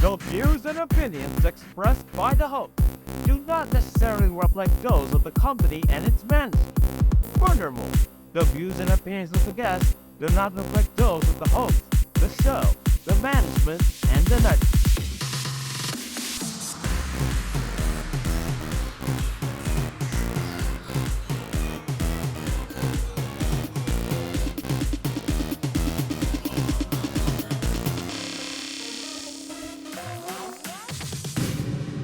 The views and opinions expressed by the host do not necessarily reflect those of the company and its management. Furthermore, the views and opinions of the guests do not reflect those of the host, the show, the management, and the network.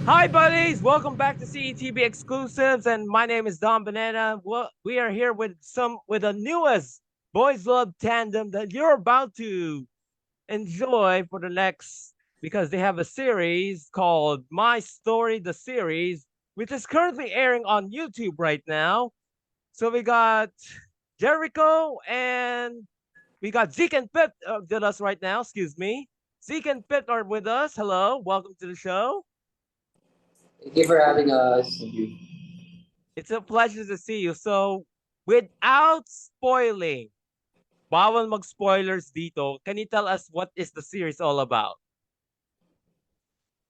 Hi, buddies! Welcome back to CETV Exclusives, and my name is Don Banana. We are here with the newest boys love tandem that you're about to enjoy for the next, because they have a series called My Story the Series, which is currently airing on YouTube right now. So we got Jericho and we got Zeke and Pip with us right now. Excuse me. Zeke and Pip are with us. Hello, welcome to the show. Thank you for having us. It's a pleasure to see you. So, without spoiling, bawal mag-spoilers dito, can you tell us what is the series all about?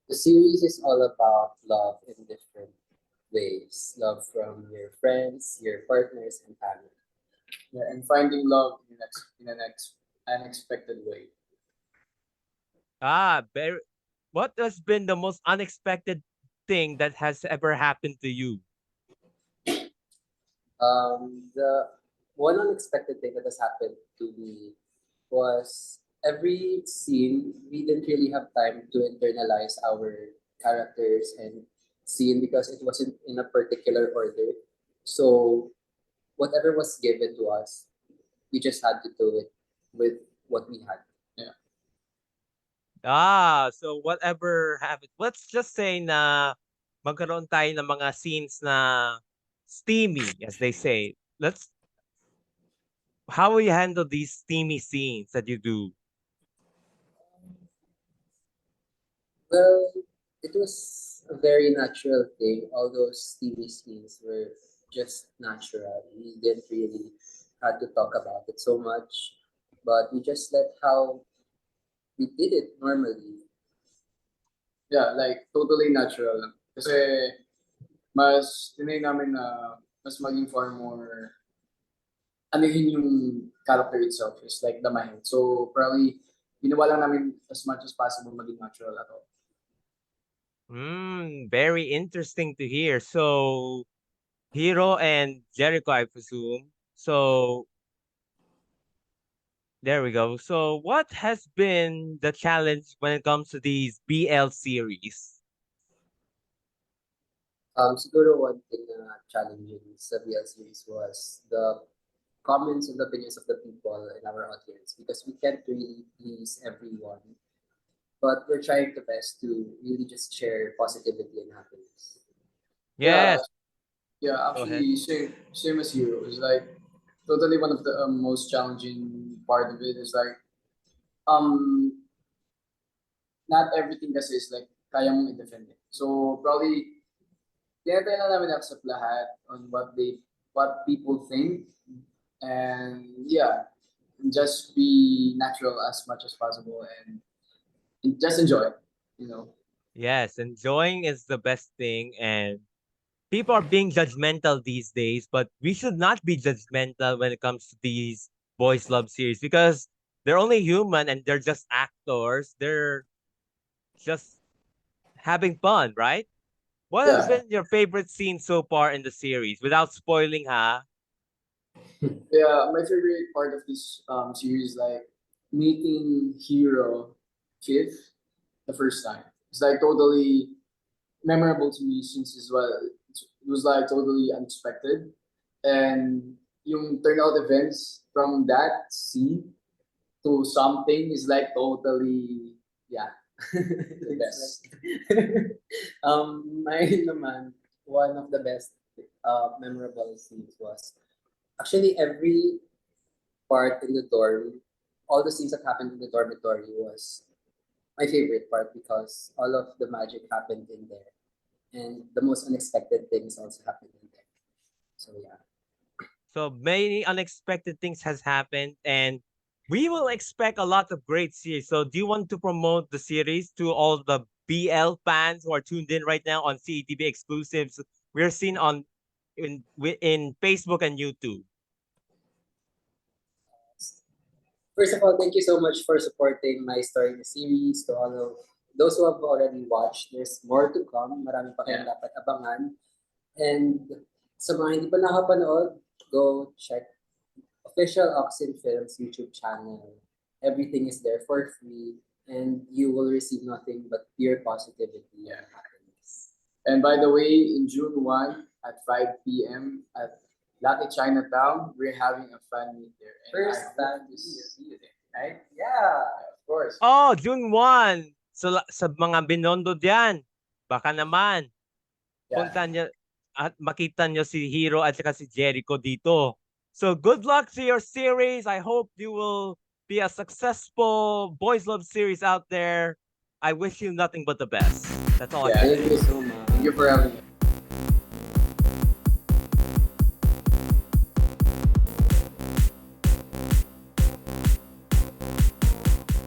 The series is all about love in different ways. Love from your friends, your partners, and family. Yeah, and finding love in an unexpected way. Very, what has been the most unexpected thing that has ever happened to you? The one unexpected thing that has happened to me was every scene we didn't really have time to internalize our characters and scene because it wasn't in a particular order. So whatever was given to us, we just had to do it with what we had. Yeah. So whatever happens, let's just say na magkaroon tayo ng mga scenes na steamy, as they say. How will you handle these steamy scenes that you do? Well, it was a very natural thing. All those TV scenes were just natural. We didn't really had to talk about it so much, but we just let how we did it normally. Yeah, like totally natural lang. Kasi mas tinay namin na mas maging far more ano yun yung character itself is like damahin. So probably ginawa lang namin as much as possible maging natural at all. Very interesting to hear. So, Hero and Jericho, I presume. So, there we go. So, what has been the challenge when it comes to these BL series? Siguro one thing na challenging sa BL series was the comments and opinions of the people in our audience because we can't really please everyone, but we're trying the best to really just share positivity and happiness. Yeah, Yes, yeah, go ahead. actually same as you. It's like totally one of the most challenging part of it is like um not everything kasi is like kaya mong i-defend it. So probably tinatry na namin accept lahat on what people think and yeah, just be natural as much as possible and just enjoy, you know. Yes, enjoying is the best thing. And people are being judgmental these days, but we should not be judgmental when it comes to these boys' love series because they're only human and they're just actors. They're just having fun, right? What has Yeah, been your favorite scene so far in the series? Without spoiling, huh? yeah. My favorite part of this series like meeting Hero Fifth the first time. It's like totally memorable to me since as well. It was like totally unexpected, and yung turnout events from that scene to something is like totally yeah the best. Mine naman, one of the best memorable scenes was actually every part in the dorm, all the scenes that happened in the dormitory was my favorite part because all of the magic happened in there. And the most unexpected things also happened in there. So yeah. So many unexpected things has happened, and we will expect a lot of great series. So do you want to promote the series to all the BL fans who are tuned in right now on CETV exclusives? We're seen on in Facebook and YouTube. First of all, thank you so much for supporting my story in the series. To all of those who have already watched, there's more to come. Marami pa kayong dapat abangan. And sa mga hindi pa nakapanood, go check official Oxen Films YouTube channel. Everything is there for free, and you will receive nothing but pure positivity and happiness. And by the way, in June 1 at 5 p.m. at Lucky Chinatown, we're having a fan meet there. And First I fan hope to meet. see you there, right? Yeah, of course. Oh, June 1. Sa mga Binondo diyan, baka naman Yeah. punta niyo at makita niyo si Hero at saka si Jericho dito. So good luck to your series. I hope you will be a successful boys love series out there. I wish you nothing but the best. That's all I Yeah. can say. Thank you so much. Thank you for having me.